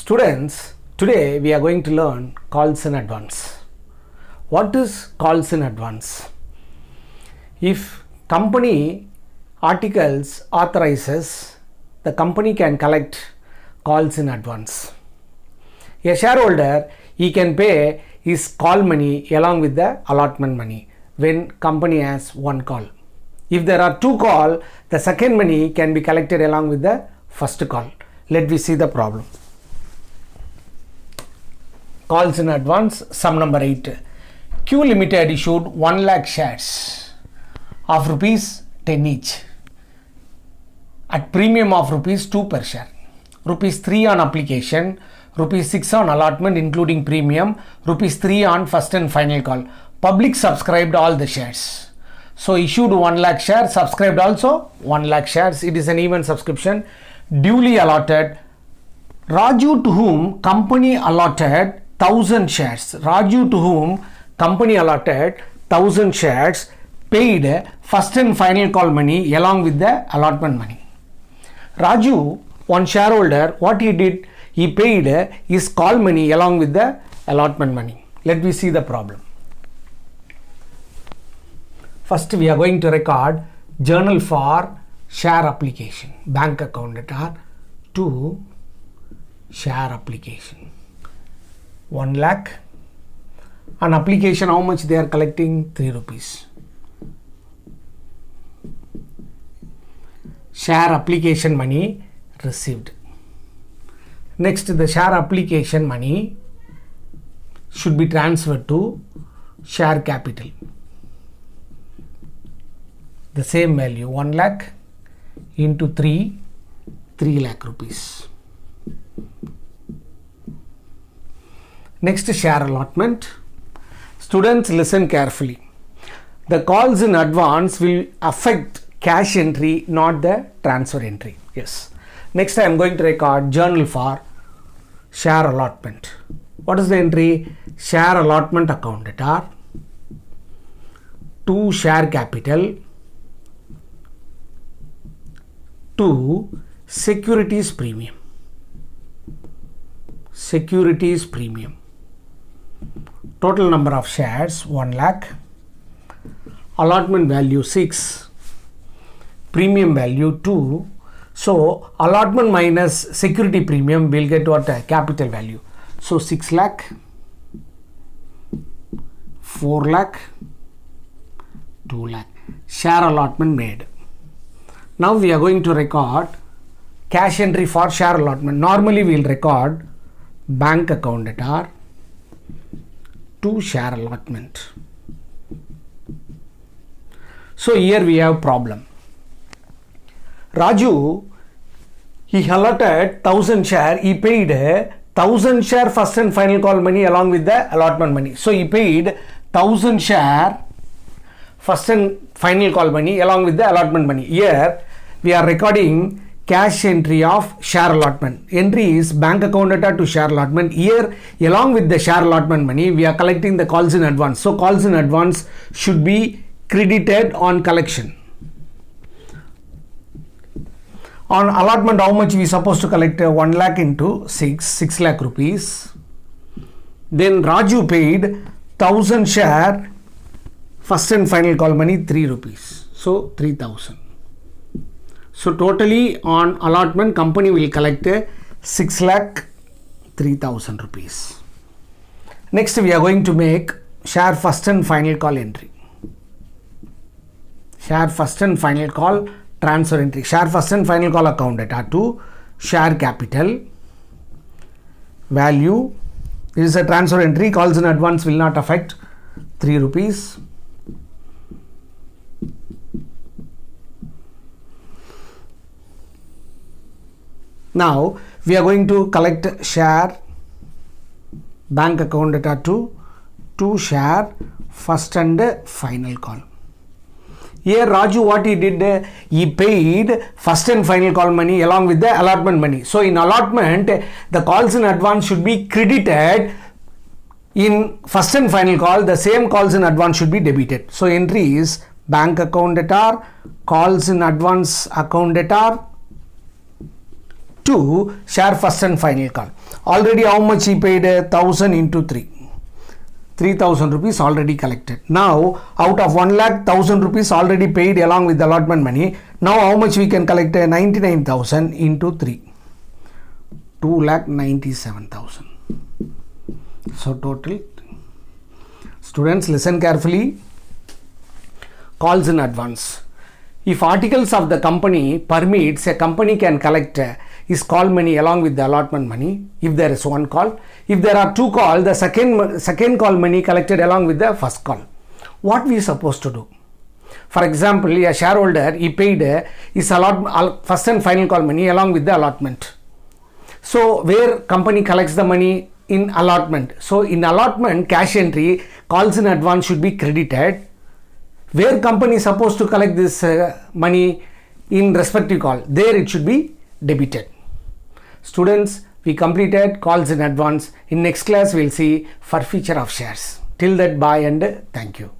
Students, today we are going to learn calls in advance. What is calls in advance? If company articles authorizes, the company can collect calls in advance. A shareholder, he can pay his call money along with the allotment money when company has one call. If there are two calls, the second money can be collected along with the first call. Let me see the problem. Calls in advance, sum number 8. Q Limited issued 1 lakh shares of rupees 10 each at premium of rupees 2 per share. Rupees 3 on application, rupees 6 on allotment including premium, rupees 3 on first and final call. Public subscribed all the shares. So issued 1 lakh shares, subscribed also 1 lakh shares. It is an even subscription. Duly allotted. Raju, to whom company allotted 1000 shares. Raju, to whom company allotted 1000 shares, paid first and final call money along with the allotment money. Raju, one shareholder, what he did? He paid his call money along with the allotment money. Let me see the problem. First, we are going to record journal for share application. Bank account data to share application. 1 lakh. On application, how much they are collecting? 3 rupees. Share application money received. Next, the share application money should be transferred to share capital. The same value, 1 lakh into 3 lakh rupees. Next, share allotment. Students, listen carefully. The calls in advance will affect cash entry, not the transfer entry. Yes. Next, I am going to record journal for share allotment. What is the entry? Share allotment account data to share capital to securities premium. Securities premium. Total number of shares 1 lakh. Allotment value 6. Premium value 2. So allotment minus security premium will get what? Capital value. So 6 lakh, 4 lakh, 2 lakh. Share allotment made. Now we are going to record cash entry for share allotment. Normally we will record bank account data to share allotment. So here we have problem. Raju, he allotted 1000 share. He paid 1000 share first and final call money along with the allotment money. So he paid 1000 share first and final call money along with the allotment money. Here we are recording cash entry of share allotment. Entry is bank account data to share allotment. Here along with the share allotment money we are collecting the calls in advance. So calls in advance should be credited on collection. On allotment, how much we supposed to collect? 1 lakh into 6 lakh rupees. Then Raju paid 1000 share first and final call money 3 rupees. So 3000. So totally on allotment company will collect 6 lakh 3000 rupees. Next we are going to make share first and final call entry. Share first and final call transfer entry. Share first and final call account data to share capital value. This is a transfer entry. Calls in advance will not affect 3 rupees. Now we are going to collect share bank account data to share first and final call. Here Raju, what he did? He paid first and final call money along with the allotment money. So in allotment, the calls in advance should be credited. In first and final call, the same calls in advance should be debited. So entry is bank account data, calls in advance account data to share first and final call. Already how much he paid? 1000 into 3. 3000 rupees already collected. Now out of 1 lakh, 1000 rupees already paid along with the allotment money. Now how much we can collect? 99,000 into 3. 2,97,000. So total. Students, listen carefully. Calls in advance. If articles of the company permits, a company can collect his call money along with the allotment money if there is one call. If there are two calls, the second call money collected along with the first call. What we supposed to do? For example, a shareholder, he paid his first and final call money along with the allotment. So where company collects the money? In allotment. So in allotment, cash entry, calls in advance should be credited. Where company is supposed to collect this money? In respective call, there it should be debited. Students, we completed calls in advance. In next class, we will see forfeiture of shares. Till that, bye and thank you.